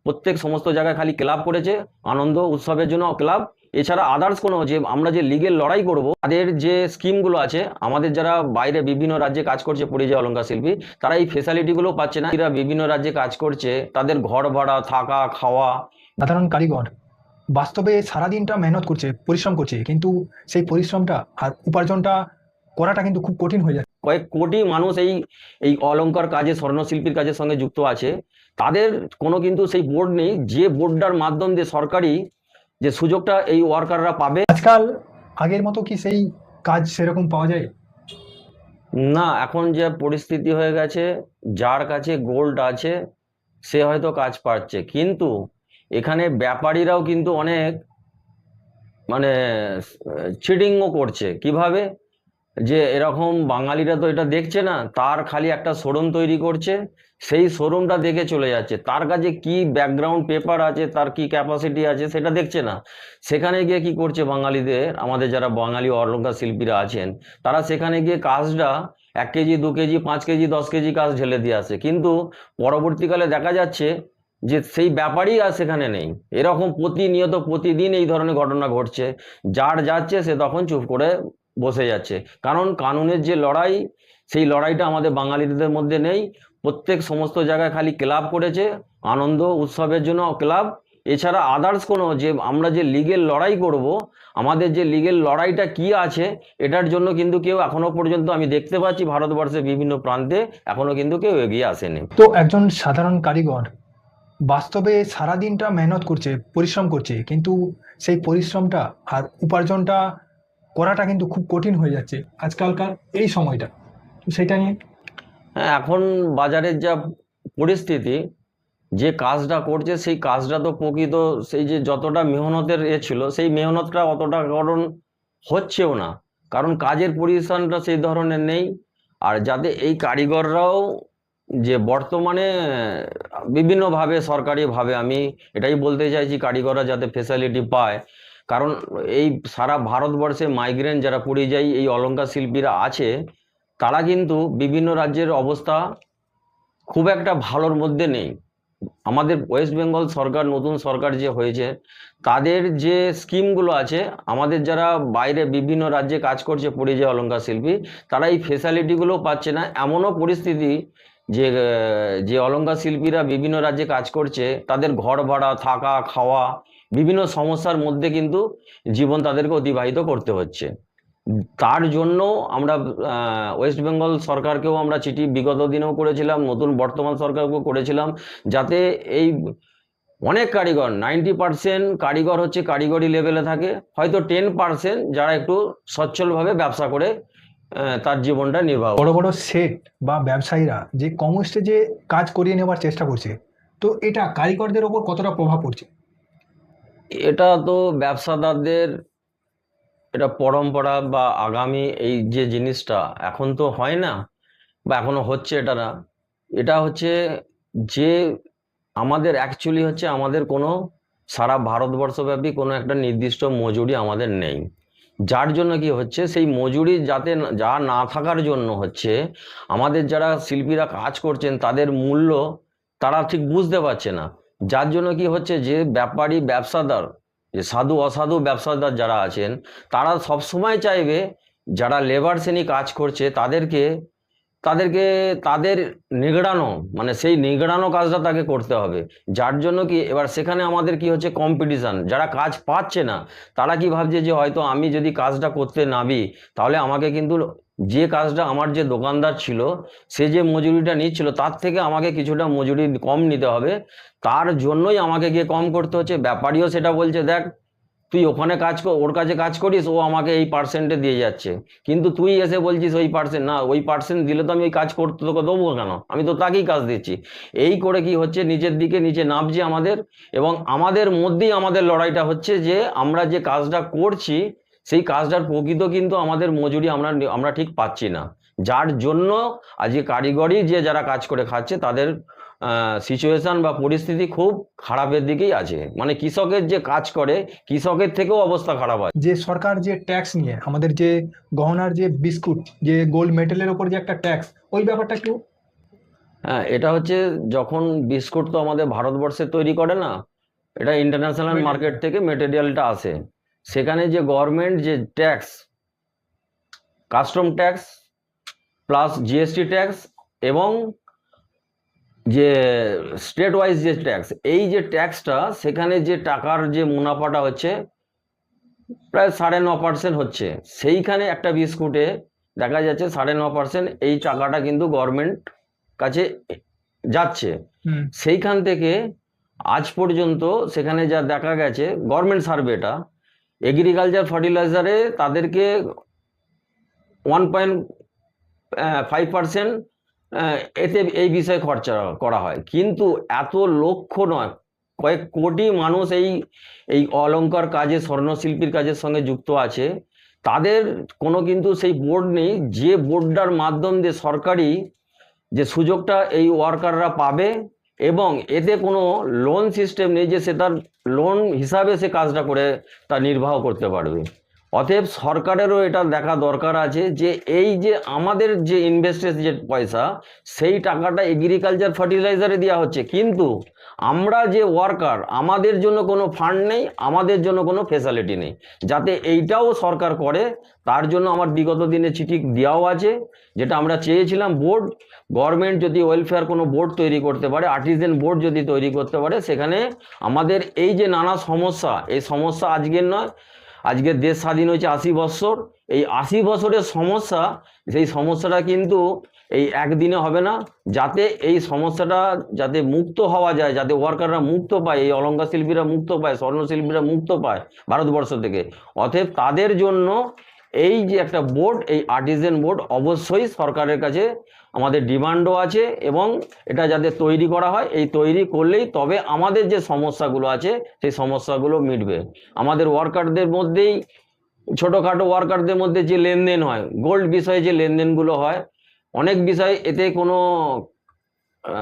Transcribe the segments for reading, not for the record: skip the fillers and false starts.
প্রত্যেক সমস্ত জায়গায় খালি ক্লাব করেছে, আনন্দ উৎসবের জন্য ক্লাব। এছাড়া আদার্স কোনো যে আমরা যে লিগের লড়াই করব, তাদের যে স্কিমগুলো আছে, আমাদের যারা বাইরে বিভিন্ন রাজ্যে কাজ করছে পরিযায়ী অলংকার শিল্পী, তারা এই ফেসিলিটিগুলো পাচ্ছে না। এরা বিভিন্ন রাজ্যে কাজ করছে, তাদের ঘর ভাড়া, থাকা, খাওয়া। সাধারণ কারিগর বাস্তবে সারাদিনটা মেহনত করছে, পরিশ্রম করছে, কিন্তু সেই পরিশ্রমটা আর উপার্জনটা করাটা কিন্তু খুব কঠিন হয়ে যায়। কয়েক কোটি মানুষ এই এই অলংকার কাজে, স্বর্ণশিল্পীর কাজের সঙ্গে যুক্ত আছে। তাদের কোনো কিন্তু সেই বোর্ড নেই, যে বোর্ডটার মাধ্যম দিয়ে সরকারি যে সুযোগটা এই ওয়ার্কাররা পাবে। আজকাল আগের মতো কি সেই কাজ সেরকম পাওয়া যায়? না, এখন যে পরিস্থিতি হয়ে গেছে, যার কাছে গোল্ড আছে সে হয়তো কাজ পাচ্ছে, কিন্তু এখানে ব্যাপারীরাও কিন্তু অনেক মানে চিটিংও করছে। কিভাবে? যে এরকম বাঙালিরা তো এটা দেখছে না, তার খালি একটা শোরুম তৈরি করছে, সেই শোরুমটা দেখে চলে যাচ্ছে। তার কাছে কি ব্যাকগ্রাউন্ড পেপার আছে, তার কি ক্যাপাসিটি আছে সেটা দেখছে না। সেখানে গিয়ে কি করছে বাঙালিদের, আমাদের যারা বাঙালি অলংকার শিল্পীরা আছেন, তারা সেখানে গিয়ে কাজটা 1 কেজি 2 কেজি 5 কেজি 10 কেজি কাজ ঢেলে দিয়ে আসে, কিন্তু পরবর্তীকালে দেখা যাচ্ছে যে সেই ব্যাপারই আর সেখানে নেই। এরকম প্রতিনিয়ত প্রতিদিন এই ধরনের ঘটনা ঘটছে। যার যাচ্ছে সে তখন চুপ করে বসে যাচ্ছে, কারণ কানুনের যে লড়াই, সেই লড়াইটা আমাদের বাঙালিদের মধ্যে নেই। প্রত্যেক সমস্ত জায়গায় খালি ক্লাব করেছে, আনন্দ উৎসবের জন্য ক্লাব। এছাড়া আদার্স কোনো যে আমরা যে লিগের লড়াই করব, আমাদের যে লিগের লড়াইটা কি আছে, এটার জন্য কিন্তু কেউ এখনো পর্যন্ত আমি দেখতে পাচ্ছি ভারতবর্ষের বিভিন্ন প্রান্তে এখনো কিন্তু কেউ এগিয়ে আসেনি। তো একজন সাধারণ কারিগর বাস্তবে সারাদিনটা মেহনত করছে, পরিশ্রম করছে, কিন্তু সেই পরিশ্রমটা আর উপার্জনটা করাটা কিন্তু খুব কঠিন হয়ে যাচ্ছে আজকালকার এই সময়টা। তো সেটা নিয়ে হ্যাঁ, এখন বাজারের যা পরিস্থিতি, যে কাজটা করছে সেই কাজটা তো প্রকৃত সেই যে যতটা মেহনতের ছিল, সেই মেহনতটা অতটা কারণ হচ্ছেও না, কারণ কাজের পরিশ্রমটা সেই ধরনের নেই। আর যাতে এই কারিগররাও যে বর্তমানে বিভিন্নভাবে সরকারিভাবে, আমি এটাই বলতে চাইছি, কারিগররা যাতে ফেসিলিটি পায়। কারণ এই সারা ভারতবর্ষে মাইগ্রেন্ট যারা পরিযায়ী এই অলংকার শিল্পীরা আছে, তারা কিন্তু বিভিন্ন রাজ্যের অবস্থা খুব একটা ভালোর মধ্যে নেই। আমাদের ওয়েস্ট বেঙ্গল সরকার, নতুন সরকার যে হয়েছে, তাদের যে স্কিমগুলো আছে, আমাদের যারা বাইরে বিভিন্ন রাজ্যে কাজ করছে পরিযায়ী অলংকার শিল্পী, তারা এই ফেসিলিটিগুলো পাচ্ছে না। এমনও পরিস্থিতি যে যে অলংকার শিল্পীরা বিভিন্ন রাজ্যে কাজ করছে, তাদের ঘর ভাড়া, থাকা, খাওয়া, বিভিন্ন সমস্যার মধ্যে কিন্তু জীবন তাদেরকে অতিবাহিত করতে হচ্ছে। তার জন্য আমরা ওয়েস্ট বেঙ্গল সরকারকেও আমরা চিঠি বিগত দিনেও করেছিলাম, নতুন বর্তমান সরকারকেও করেছিলাম, যাতে এই অনেক কারিগর, 90% কারিগর হচ্ছে কারিগরি লেভেলে থাকে, হয়তো 10% যারা একটু সচ্ছলভাবে ব্যবসা করে তার জীবনটা নির্বাহ। বড় বড় সেট বা ব্যবসায়ীরা যে কম স্টেজে কাজ করিয়ে নেওয়ার চেষ্টা করছে, তো এটা কারিগরদের ওপর কতটা প্রভাব পড়ছে? এটা তো ব্যবসাদারদের, এটা পরম্পরা বা আগামী এই যে জিনিসটা এখন তো হয় না, বা এখনো হচ্ছে এটা না। এটা হচ্ছে যে আমাদের অ্যাকচুয়ালি হচ্ছে আমাদের কোনো সারা ভারতবর্ষব্যাপী কোনো একটা নির্দিষ্ট মজুরি আমাদের নেই। যার জন্য কি হচ্ছে, সেই মজুরি যাতে যা না থাকার জন্য হচ্ছে, আমাদের যারা শিল্পীরা কাজ করছেন তাদের মূল্য তারা ঠিক বুঝতে পারছে না। যার জন্য কি হচ্ছে, যে ব্যাপারী ব্যবসাদার, যে সাধু অসাধু ব্যবসাদার যারা আছেন, তারা সবসময় চাইবে যারা লেবার শ্রেণী কাজ করছে তাদেরকে তাদেরকে তাদের নিগড়ানো, মানে সেই নিগড়ানো কাজটা তাকে করতে হবে। যার জন্য কি এবার সেখানে আমাদের কি হচ্ছে, কম্পিটিশন। যারা কাজ পাচ্ছে না তারা কি ভাবছে যে হয়তো আমি যদি কাজটা করতে নামি, তাহলে আমাকে কিন্তু যে কাজটা আমার যে দোকানদার ছিল, সে যে মজুরিটা নিচ্ছিল তার থেকে আমাকে কিছুটা মজুরি কম নিতে হবে। তার জন্যই আমাকে গিয়ে কম করতে হচ্ছে। ব্যাপারীও সেটা বলছে, দেখ তুই ওখানে কাজ কর, ওর কাছে কাজ করিস, ও আমাকে এই পার্সেন্টে দিয়ে যাচ্ছে, কিন্তু তুই এসে বলছিস ওই পার্সেন্ট না, ওই পার্সেন্ট দিলে তো আমি ওই কাজ করতে তোকে দেবো কেন, আমি তো তাকেই কাজ দিচ্ছি। এই করে কি হচ্ছে, নিচের দিকে নিচে নামছে আমাদের, এবং আমাদের মধ্যেই আমাদের লড়াইটা হচ্ছে যে আমরা যে কাজটা করছি সেই কাজটার প্রকৃত কিন্তু আমাদের মজুরি আমরা আমরা ঠিক পাচ্ছি না। যার জন্য আজকে কারিগরি যে যারা কাজ করে খাচ্ছে তাদের সিচুয়েশন বা পরিস্থিতি খুব খারাপের দিকেই আছে। মানে কৃষকের যে কাজ করে, কৃষকের থেকেও অবস্থা খারাপ আছে। যে সরকার যে ট্যাক্স নিয়ে আমাদের যে গহনার যে বিস্কুট, যে গোল্ড মেডেলের ওপর যে একটা ট্যাক্স, ওই ব্যাপারটা একটু হ্যাঁ, এটা হচ্ছে যখন বিস্কুট তো আমাদের ভারতবর্ষে তৈরি করে না, এটা ইন্টারন্যাশনাল মার্কেট থেকে মেটেরিয়ালটা আসে। সেখানে যে গভর্নমেন্ট যে tax, custom tax plus GST tax এবং যে স্টেট ওয়াইজ যে ট্যাক্স, এই যে ট্যাক্সটা, সেখানে যে টাকার যে মুনাফাটা হচ্ছে প্রায় 9.5% হচ্ছে। সেইখানে একটা বিস্কুটে দেখা যাচ্ছে 9.5% এই টাকাটা কিন্তু গভর্নমেন্ট কাছে যাচ্ছে। হুম। সেইখান থেকে আজ পর্যন্ত সেখানে যা দেখা গেছে গভর্নমেন্ট সার্ভেটা, এগ্রিকালচার ফার্টিলাইজারে তাদেরকে 1.5% এতে এই বিষয়ে খরচা করা হয়, কিন্তু এত লক্ষ নয়, কয়েক কোটি মানুষ এই এই অলংকার কাজে, স্বর্ণশিল্পীর কাজের সঙ্গে যুক্ত আছে। তাদের কোনো কিন্তু সেই বোর্ড নেই, যে বোর্ডটার মাধ্যম দিয়ে সরকারি যে সুযোগটা এই ওয়ার্কাররা পাবে, এবং এতে কোনো লোন সিস্টেম নেই যে সে তার লোন হিসাবে সে কাজটা করে তা নির্বাহ করতে পারবে। অতএব সরকারেরও এটা দেখা দরকার আছে যে এই যে আমাদের যে ইনভেস্টেড যে পয়সা, সেই টাকাটা এগ্রিকালচার ফার্টিলাইজারে দেওয়া হচ্ছে, কিন্তু আমরা যে ওয়ার্কার, আমাদের জন্য কোনো ফান্ড নেই, আমাদের জন্য কোনো ফেসিলিটি নেই। যাতে এইটাও সরকার করে, তার জন্য আমার বিগত দিনে চিঠি দেওয়াও আছে, যেটা আমরা চেয়েছিলাম বোর্ড, গভর্নমেন্ট যদি ওয়েলফেয়ার কোনো বোর্ড তৈরি করতে পারে, আর্টিজেন বোর্ড যদি তৈরি করতে পারে, সেখানে আমাদের এই যে নানা সমস্যা, এই সমস্যা আজকের নয়, আজকের দেশ স্বাধীন হয়েছে 80 বছর, এই 80 বছরের সমস্যা, সেই সমস্যাটা কিন্তু এই একদিনে হবে না। যাতে এই সমস্যাটা যাতে মুক্ত হওয়া যায়, যাতে ওয়ার্কাররা মুক্ত পায়, এই অলংকার শিল্পীরা মুক্ত পায়, স্বর্ণশিল্পীরা মুক্ত পায় ভারতবর্ষ থেকে। অতএব তাদের জন্য এই যে একটা বোর্ড, এই আর্টিজেন বোর্ড অবশ্যই সরকারের কাছে আমাদের ডিমান্ডও আছে, এবং এটা যাতে তৈরি করা হয়, এই তৈরি করলেই তবে আমাদের যে সমস্যাগুলো আছে সেই সমস্যাগুলো মিটবে। আমাদের ওয়ার্কারদের মধ্যেই, ছোটোখাটো ওয়ার্কারদের মধ্যে যে লেনদেন হয়, গোল্ড বিষয়ে যে লেনদেনগুলো হয়, অনেক বিষয় এতে কোনো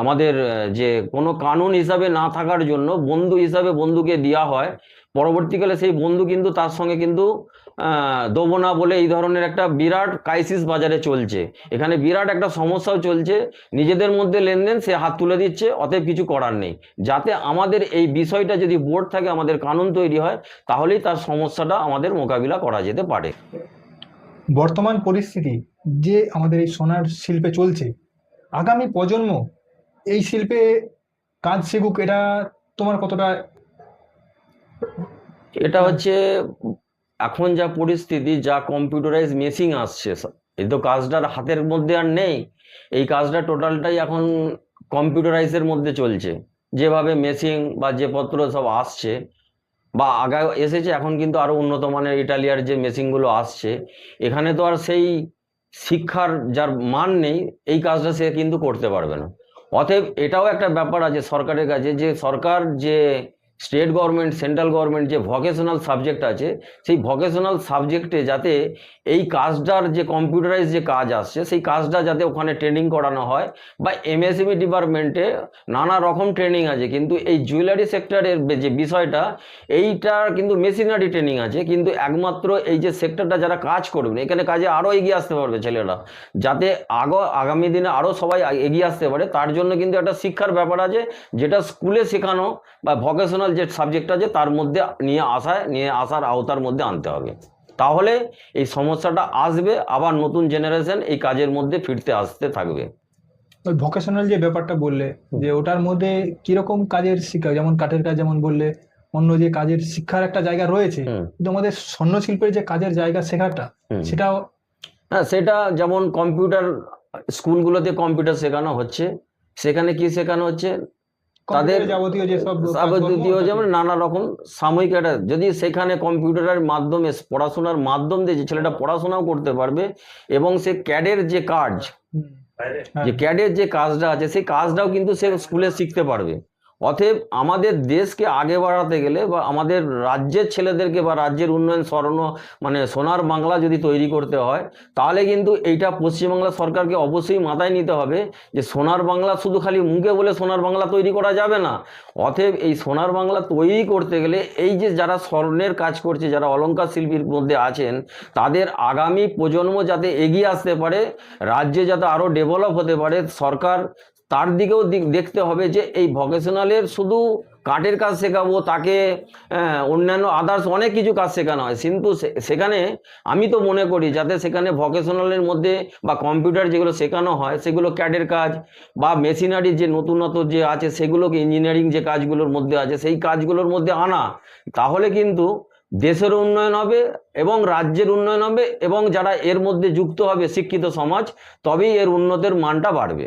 আমাদের যে কোনো কানুন হিসাবে না থাকার জন্য বন্ধু হিসাবে বন্ধুকে দেওয়া হয়, পরবর্তীকালে সেই বন্ধু কিন্তু তার সঙ্গে কিন্তু দেবো না বলে এই ধরনের একটা বিরাট ক্রাইসিস বাজারে চলছে। এখানে বিরাট একটা সমস্যাও চলছে, নিজেদের মধ্যে লেনদেন, সে হাত তুলে দিচ্ছে, অতএব কিছু করার নেই। যাতে আমাদের এই বিষয়টা যদি বোর্ড থাকে, আমাদের কানুন তৈরি হয়, তাহলেই তার সমস্যাটা আমাদের মোকাবিলা করা যেতে পারে। বর্তমান পরিস্থিতি যে আমাদের এই সোনার শিল্পে চলছে, আগামী প্রজন্ম এই শিল্পে কাজ শিখুক, এটা তোমার কতটা? এটা হচ্ছে এখন যা পরিস্থিতি, যা কম্পিউটারাইজ মেশিন আসছে, এই তো কাজটার হাতের মধ্যে আর নেই, এই কাজটা টোটালটাই এখন কম্পিউটারাইজের মধ্যে চলছে। যেভাবে মেশিন বা যে পত্র সব আসছে বা আগে এসেছে, এখন কিন্তু আরো উন্নত মানের ইটালিয়ার যে মেশিনগুলো আসছে, এখানে তো আর সেই শিক্ষার যার মান নেই, এই কাজটা সে কিন্তু করতে পারবে না। অতএব এটাও একটা ব্যাপার আছে সরকারের কাছে, যে সরকার যে স্টেট গভর্নমেন্ট, সেন্ট্রাল গভর্নমেন্ট যে ভকেশনাল সাবজেক্ট আছে, সেই ভকেশনাল সাবজেক্টে যাতে এই কাজটার যে কম্পিউটারাইজ যে কাজ আসছে, সেই কাজটা যাতে ওখানে ট্রেনিং করানো হয়, বা এমএসএমই ডিপার্টমেন্টে নানা রকম ট্রেনিং আছে, কিন্তু এই জুয়েলারি সেক্টরের যে বিষয়টা, এইটার কিন্তু মেশিনারি ট্রেনিং আছে, কিন্তু একমাত্র এই যে সেক্টরটা যারা কাজ করবে, এখানে কাজে আরও এগিয়ে আসতে পারবে ছেলেরা, যাতে আগামী দিনে আরও সবাই এগিয়ে আসতে পারে, তার জন্য কিন্তু একটা শিক্ষার ব্যাপার আছে, যেটা স্কুলে শেখানো বা ভকেশনাল যে সাবজেক্ট আছে তার মধ্যে নিয়ে আসার আওতার মধ্যে আনতে হবে। তাহলে এই সমস্যাটা আসবে, আবার নতুন জেনারেশন এই কাজের মধ্যে ফিরতে আসতে থাকবে। ওই ভোকেশনাল যে ব্যাপারটা বললে, যে ওটার মধ্যে কিরকম কাজের শিক্ষা, যেমন কাঠের কাজ যেমন বললে, অন্য যে কাজের শিক্ষার একটা জায়গা রয়েছে, কিন্তু আমাদের স্বর্ণ শিল্পের যে কাজের জায়গা শেখাটা, সেটাও। হ্যাঁ, সেটা যেমন কম্পিউটার, স্কুলগুলোতে কম্পিউটার শেখানো হচ্ছে, সেখানে কি শেখানো হচ্ছে, তাদের যাবতীয় যেসব যাবতীয় যেমন নানা রকম সাময়িক একটা, যদি সেখানে কম্পিউটারের মাধ্যমে, পড়াশোনার মাধ্যম দিয়ে যে ছেলেটা পড়াশোনাও করতে পারবে, এবং সে ক্যাডের যে কাজ, যে ক্যাডের যে কাজটা আছে, সেই কাজটাও কিন্তু সে স্কুলে শিখতে পারবে। অতএব আমাদের দেশকে আগে বাড়াতে গেলে, বা আমাদের রাজ্যের ছেলেদেরকে বা রাজ্যের উন্নয়ন সোনার বাংলা যদি তৈরি করতে হয়, তাহলে কিন্তু এইটা পশ্চিমবাংলা সরকারকে অবশ্যই মাথায় নিতে হবে, যে সোনার বাংলা শুধু খালি মুখে বলে সোনার বাংলা তৈরি করা যাবে না। অতএব এই সোনার বাংলা তৈরি করতে গেলে এই যে যারা স্বর্ণের কাজ করছে, যারা অলংকার শিল্পীর মধ্যে আছেন, তাদের আগামী প্রজন্ম যাতে এগিয়ে আসতে পারে, রাজ্যে যাতে আরও ডেভেলপ হতে পারে, সরকার তার দিকেও দেখতে হবে যে এই ভোকেশনালের শুধু কাঠের কাজ শেখাবো তাকে, অন্যান্য আদার্স অনেক কিছু কাজ শেখানো হয়, কিন্তু সেখানে আমি তো মনে করি যাতে সেখানে ভোকেশনালের মধ্যে বা কম্পিউটার যেগুলো শেখানো হয় সেগুলো ক্যাডের কাজ বা মেশিনারি যে নতুনত্ব যে আছে সেগুলোকে, ইঞ্জিনিয়ারিং যে কাজগুলোর মধ্যে আছে সেই কাজগুলোর মধ্যে আনা, তাহলে কিন্তু দেশের উন্নয়ন হবে এবং রাজ্যের উন্নয়ন হবে, এবং যারা এর মধ্যে যুক্ত হবে শিক্ষিত সমাজ, তবেই এর উন্নতির মানটা বাড়বে।